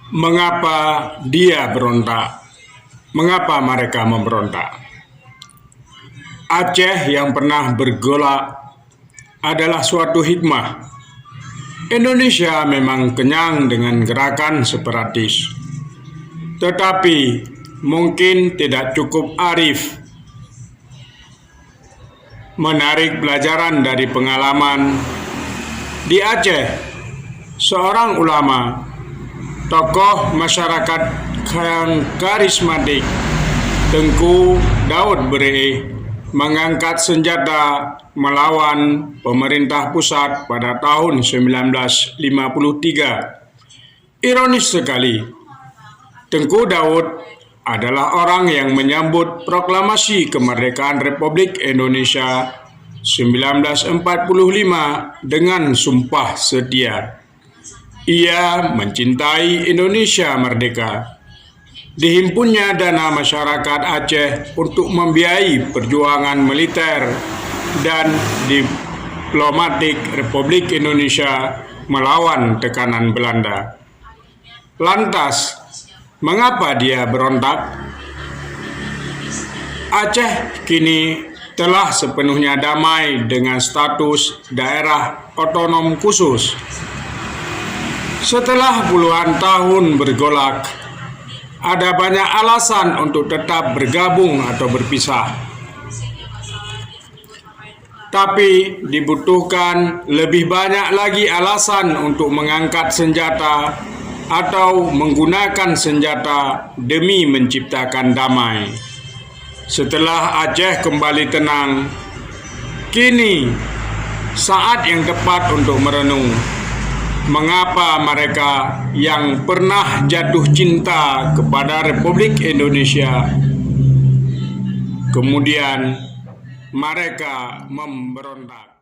Mengapa dia berontak? Mengapa mereka memberontak? Aceh yang pernah bergolak adalah suatu hikmah. Indonesia memang kenyang dengan gerakan separatis, tetapi mungkin tidak cukup arif menarik pelajaran dari pengalaman. Di Aceh, seorang ulama, tokoh masyarakat yang karismatik, Tengku Daud Bereh, mengangkat senjata melawan pemerintah pusat pada tahun 1953. Ironis sekali, Tengku Daud adalah orang yang menyambut proklamasi kemerdekaan Republik Indonesia 1945 dengan sumpah setia. Ia mencintai Indonesia merdeka. Dihimpunnya dana masyarakat Aceh untuk membiayai perjuangan militer dan diplomatik Republik Indonesia melawan tekanan Belanda. Lantas, mengapa dia berontak? Aceh kini telah sepenuhnya damai dengan status daerah otonom khusus. Setelah puluhan tahun bergolak, ada banyak alasan untuk tetap bergabung atau berpisah. Tapi dibutuhkan lebih banyak lagi alasan untuk mengangkat senjata atau menggunakan senjata demi menciptakan damai. Setelah Aceh kembali tenang, kini saat yang tepat untuk merenung. Mengapa mereka yang pernah jatuh cinta kepada Republik Indonesia kemudian mereka memberontak?